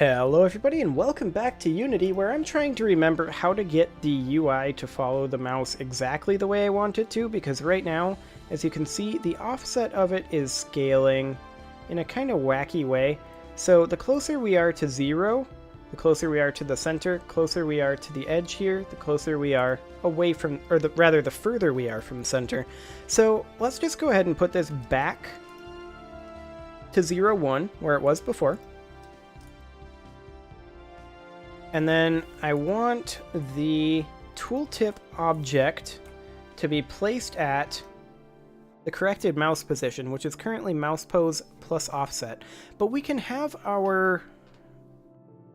Hello everybody and welcome back to Unity, where I'm trying to remember how to get the UI to follow the mouse exactly the way I want it to, because right now, as you can see, the offset of it is scaling in a kind of wacky way. So the closer we are to 0, the closer we are to the center, closer we are to the edge here, the closer we are away from, or rather the further we are from the center. So let's just go ahead and put this back to 0, 1, where it was before. And then I want the tooltip object to be placed at the corrected mouse position, which is currently mouse pose plus offset. But we can have our...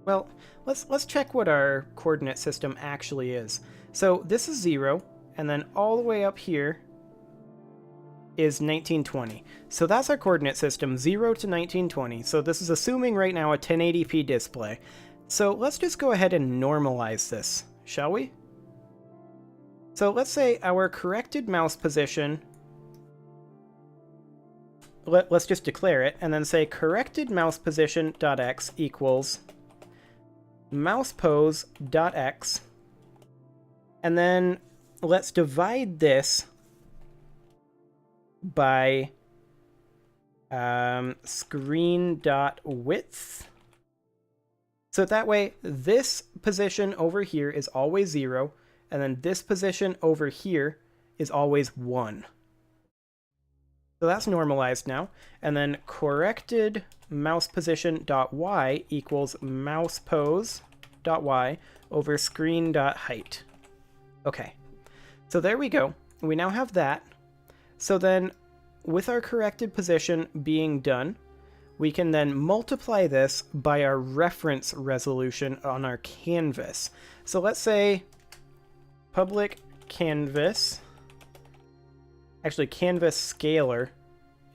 well, let's check what our coordinate system actually is. So this is 0, and then all the way up here is 1920. So that's our coordinate system, 0 to 1920. So this is assuming right now a 1080p display. So let's just go ahead and normalize this, shall we? So let's say our corrected mouse position, let's just declare it, and then say corrected mouse position dot x equals mouse pose dot x, and then let's divide this by screen dot width. So that way, this position over here is always 0, and then this position over here is always 1. So that's normalized now. And then corrected mouse position dot y equals mouse pose dot y over screen dot height. Okay, so there we go. We now have that. So then, with our corrected position being done, we can then multiply this by our reference resolution on our canvas. So let's say public canvas, actually canvas scalar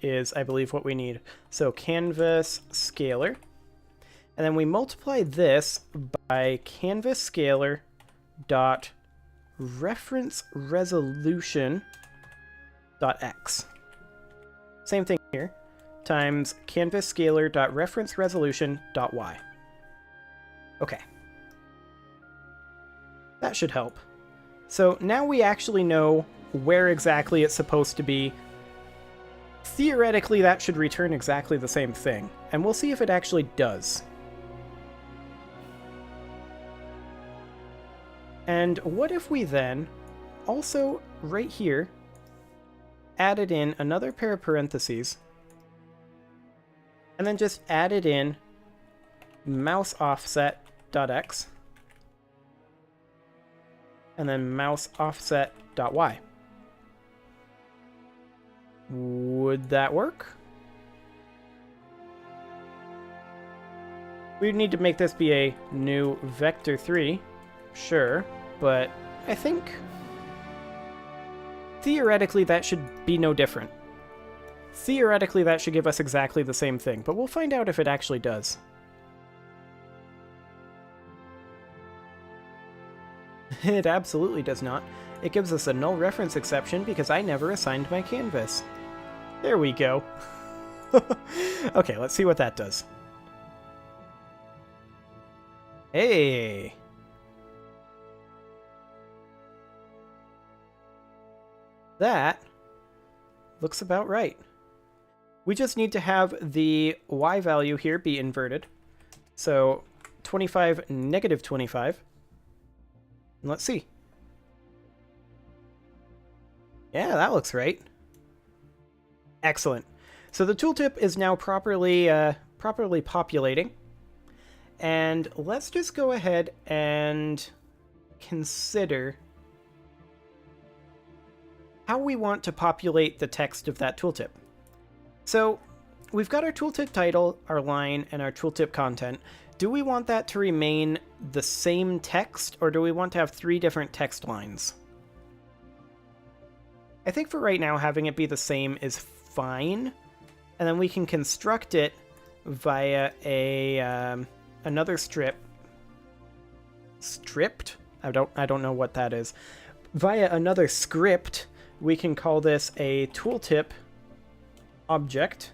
is, I believe, what we need. So canvas scalar, and then we multiply this by canvas scalar dot reference resolution dot x. Same thing here, times canvas scalar dot reference resolution dot y. Okay. That should help. So now we actually know where exactly it's supposed to be. Theoretically, that should return exactly the same thing, and we'll see if it actually does. And what if we then also, right here, added in another pair of parentheses, and then just added in mouse offset dot x, and then mouse offset dot y. Would that work? We'd need to make this be a new vector 3, sure, but I think theoretically that should be no different. Theoretically, that should give us exactly the same thing, but we'll find out if it actually does. It absolutely does not. It gives us a null reference exception because I never assigned my canvas. There we go. Okay, let's see what that does. Hey! That looks about right. We just need to have the y value here be inverted. So 25, negative 25. And let's see. Yeah, that looks right. Excellent. So the tooltip is now properly populating. And let's just go ahead and consider how we want to populate the text of that tooltip. So we've got our tooltip title, our line, and our tooltip content. Do we want that to remain the same text, or do we want to have 3 different text lines? I think for right now, having it be the same is fine, and then we can construct it via a another stripped. I don't know what that is. Via another script, we can call this a tooltip object,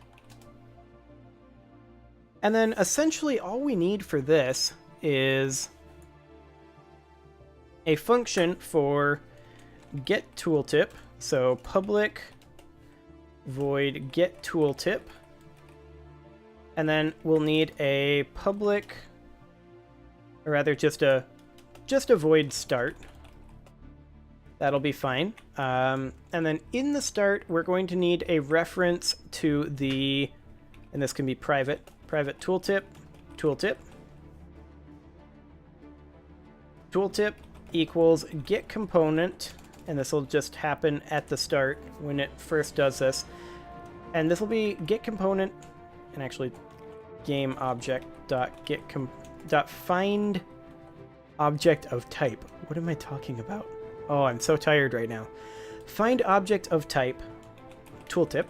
And then essentially all we need for this is a function for get tooltip. So public void get tooltip. And then we'll need a public, or rather just a void start. That'll be fine. And then in the start, we're going to need a reference to the, and this can be private tooltip, tooltip equals get component, and this will just happen at the start when it first does this. And this will be get component, and actually game object dot find object of type. What am I talking about? Oh, I'm so tired right now. Find object of type tooltip.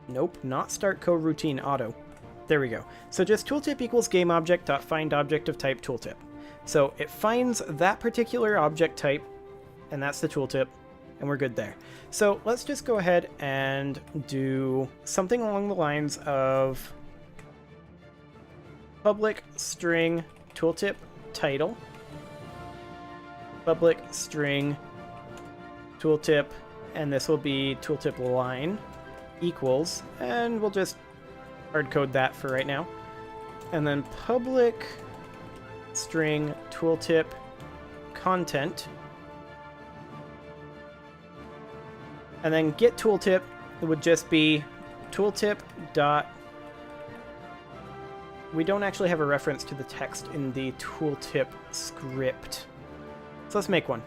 Nope, not start coroutine auto. There we go. So just tooltip equals game object dot find object of type tooltip. So it finds that particular object type, and that's the tooltip, and we're good there. So let's just go ahead and do something along the lines of public string tooltip title, public string tooltip, and this will be tooltip line equals, and we'll just hard code that for right now. And then public string tooltip content, and then get tooltip, it would just be tooltip dot, we don't actually have a reference to the text in the tooltip script, so let's make one.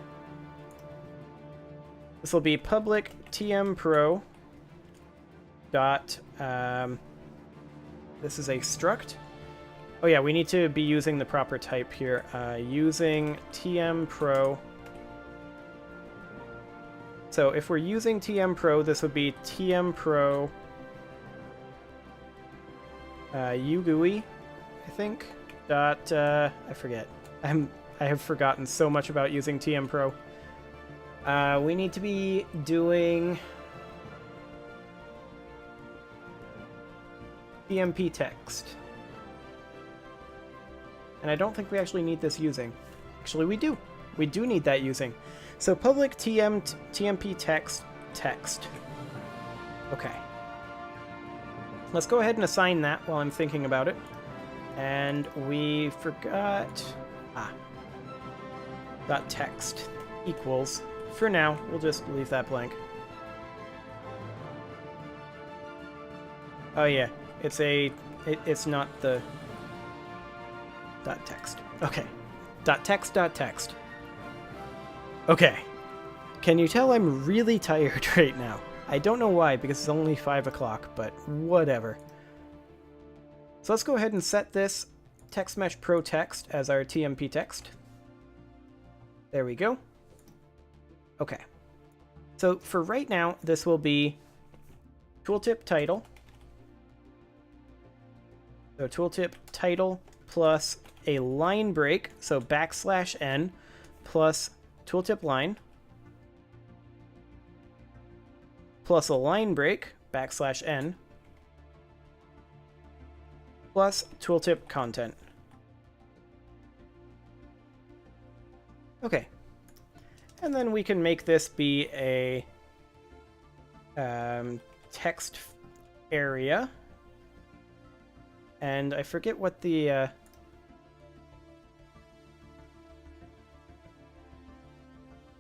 This will be public tmpro dot, this is a struct. Oh yeah, we need to be using the proper type here. Using tmpro. So if we're using tmpro, this would be tmpro UGUI, I think. Dot, I forget. I have forgotten so much about using tmpro. We need to be doing tmp text. And I don't think we actually need this using. Actually, we do. We do need that using. So public tmp text. Okay. Let's go ahead and assign that while I'm thinking about it. And we forgot... dot text equals. For now, we'll just leave that blank. Oh yeah, it's not the dot text. Okay. Dot text. Okay. Can you tell I'm really tired right now? I don't know why, because it's only 5 o'clock, but whatever. So let's go ahead and set this text mesh pro text as our tmp text. There we go. Okay. So for right now, this will be tooltip title. So tooltip title plus a line break, so \n plus tooltip line plus a line break \n plus tooltip content. Okay. And then we can make this be a text area. And I forget what the...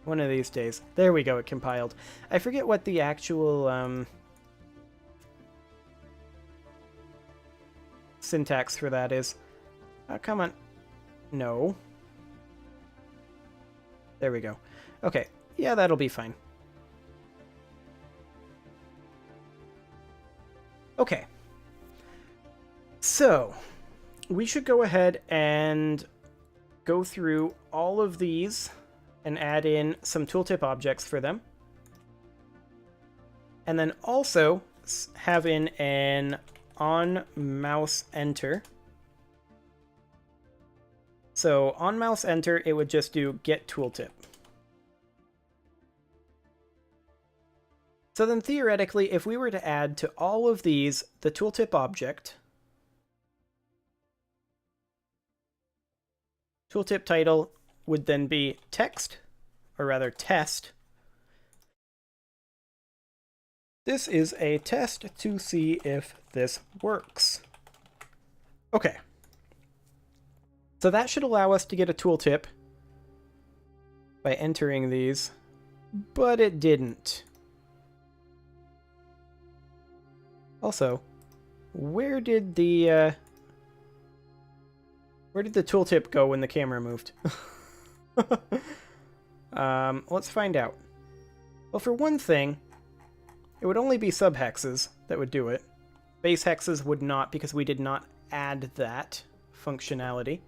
one of these days. There we go, it compiled. I forget what the actual syntax for that is. Come on. No. There we go. Okay, yeah, that'll be fine. Okay. So, we should go ahead and go through all of these and add in some tooltip objects for them. And then also have in an on mouse enter. So on mouse enter, it would just do get tooltip. So then theoretically, if we were to add to all of these the tooltip object, tooltip title would then be text, or rather test. This is a test to see if this works. Okay. So that should allow us to get a tooltip by entering these, but it didn't. Also, where did the tooltip go when the camera moved? Let's find out. Well, for one thing, it would only be subhexes that would do it. Base hexes would not, because we did not add that functionality.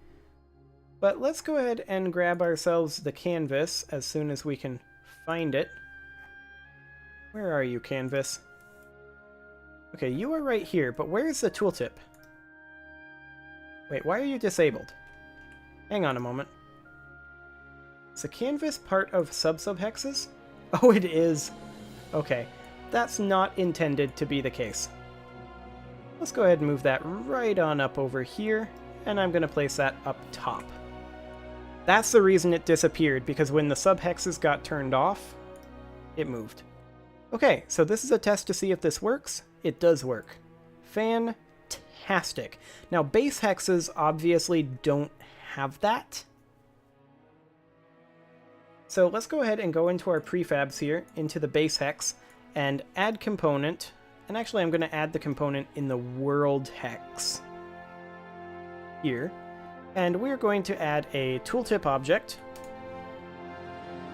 But let's go ahead and grab ourselves the canvas as soon as we can find it. Where are you, canvas? Okay, you are right here, but where is the tooltip? Wait, why are you disabled? Hang on a moment. Is the canvas part of sub-subhexes? Oh, it is. Okay, that's not intended to be the case. Let's go ahead and move that right on up over here, and I'm going to place that up top. That's the reason it disappeared, because when the subhexes got turned off, it moved. Okay, so this is a test to see if this works. It does work. Fantastic. Now, base hexes obviously don't have that. So let's go ahead and go into our prefabs here, into the base hex, and add component. And actually, I'm going to add the component in the world hex here. And we're going to add a tooltip object,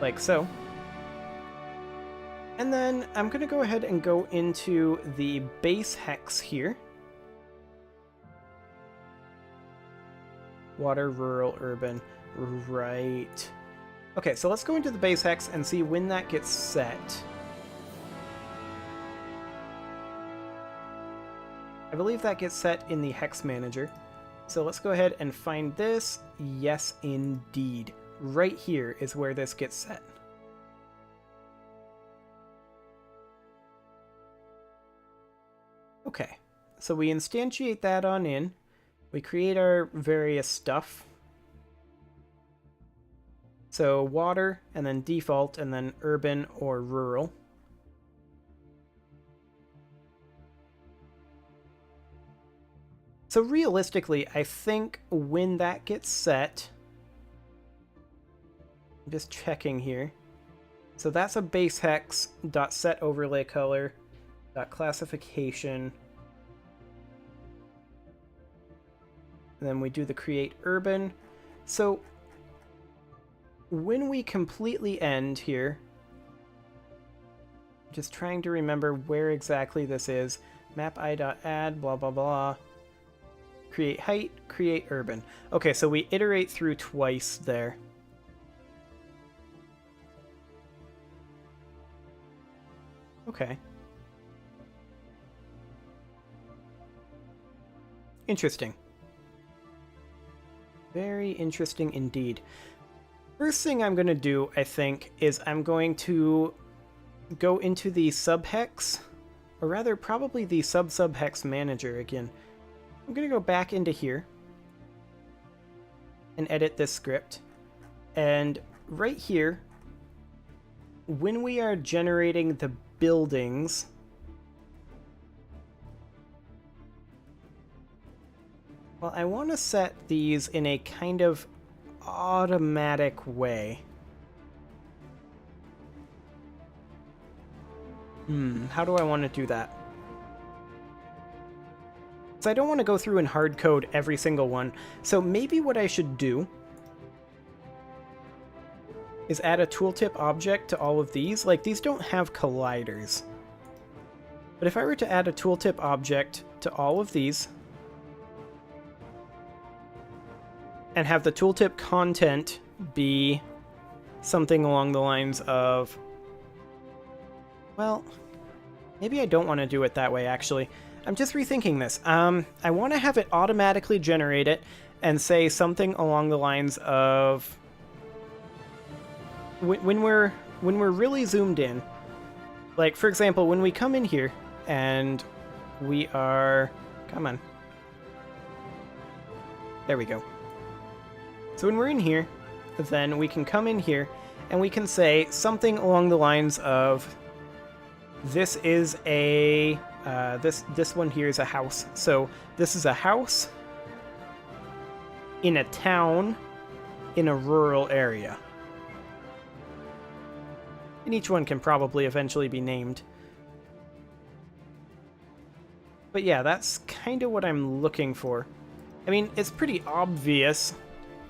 like so. And then I'm going to go ahead and go into the base hex here. Water, rural, urban, right. Okay, so let's go into the base hex and see when that gets set. I believe that gets set in the hex manager. So let's go ahead and find this. Yes, indeed. Right here is where this gets set. Okay, so we instantiate that on in. We create our various stuff. So water, and then default, and then urban or rural. So realistically, I think when that gets set, I'm just checking here. So that's a base hex dot set overlay color dot classification. And then we do the create urban. So when we completely end here, just trying to remember where exactly this is. Map I.add, blah, blah, blah. Create height, create urban. Okay, so we iterate through twice there. Okay. Interesting. Very interesting indeed. First thing I'm going to do, I think, is I'm going to go into the subhex, or rather probably the sub-subhex manager again. I'm going to go back into here and edit this script. And right here, when we are generating the buildings, well, I want to set these in a kind of automatic way. How do I want to do that? So I don't want to go through and hard code every single one. So maybe what I should do is add a tooltip object to all of these. Like, these don't have colliders. But if I were to add a tooltip object to all of these, and have the tooltip content be something along the lines of, well, maybe I don't want to do it that way, actually. I'm just rethinking this. I want to have it automatically generate it and say something along the lines of, when we're really zoomed in, Like, for example, when we come in here and we are... Come on. There we go. So when we're in here, then we can come in here and we can say something along the lines of, this is a... this one here is a house. So this is a house in a town in a rural area. And each one can probably eventually be named. But yeah, that's kind of what I'm looking for. I mean, it's pretty obvious,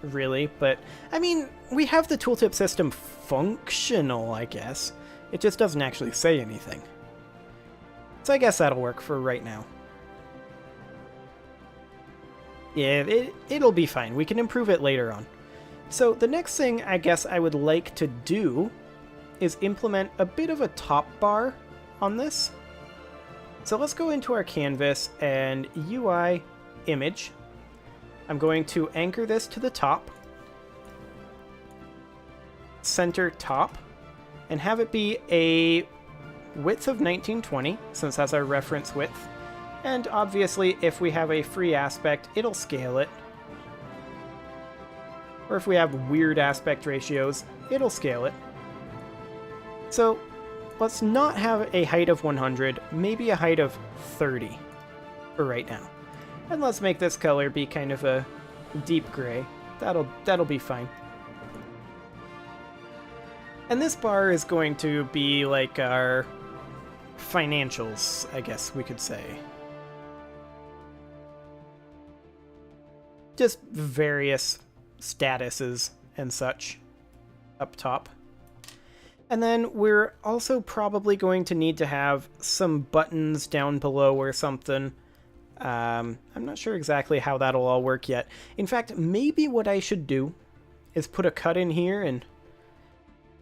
really, but I mean, we have the tooltip system functional, I guess. It just doesn't actually say anything. So I guess that'll work for right now. Yeah, it'll be fine. We can improve it later on. So the next thing I guess I would like to do is implement a bit of a top bar on this. So let's go into our canvas and UI image. I'm going to anchor this to the top, center top, and have it be a width of 1920, since that's our reference width. And obviously, if we have a free aspect, it'll scale it. Or if we have weird aspect ratios, it'll scale it. So let's not have a height of 100, maybe a height of 30 for right now. And let's make this color be kind of a deep gray. That'll be fine. And this bar is going to be like our financials, I guess we could say. Just various statuses and such up top. And then we're also probably going to need to have some buttons down below or something. I'm not sure exactly how that'll all work yet. In fact, maybe what I should do is put a cut in here and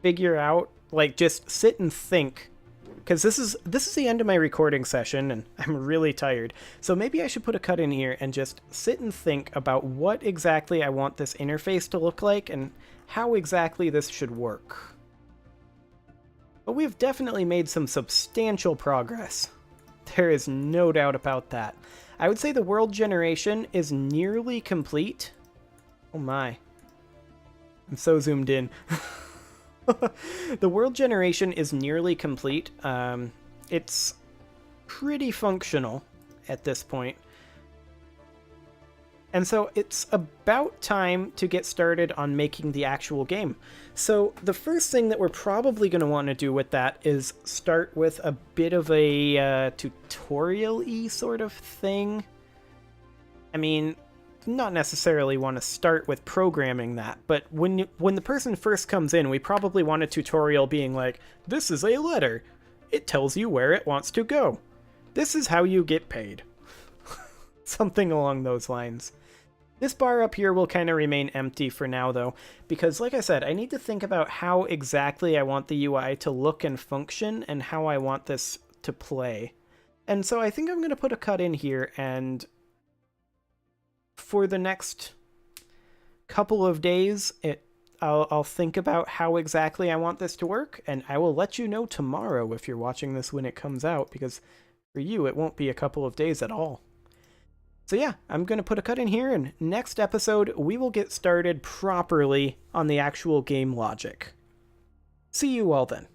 figure out, like, just sit and think. Because this is the end of my recording session, and I'm really tired. So maybe I should put a cut in here and just sit and think about what exactly I want this interface to look like and how exactly this should work. But we've definitely made some substantial progress. There is no doubt about that. I would say the world generation is nearly complete. Oh my. I'm so zoomed in. The world generation is nearly complete. It's pretty functional at this point. And so it's about time to get started on making the actual game. So the first thing that we're probably going to want to do with that is start with a bit of a tutorial-y sort of thing. I mean, not necessarily want to start with programming that, but when the person first comes in, we probably want a tutorial being like, this is a letter. It tells you where it wants to go. This is how you get paid. Something along those lines. This bar up here will kind of remain empty for now, though, because, like I said, I need to think about how exactly I want the UI to look and function and how I want this to play. And so I think I'm going to put a cut in here, and for the next couple of days, I'll think about how exactly I want this to work, and I will let you know tomorrow if you're watching this when it comes out, because for you, it won't be a couple of days at all. So yeah, I'm going to put a cut in here, and next episode, we will get started properly on the actual game logic. See you all then.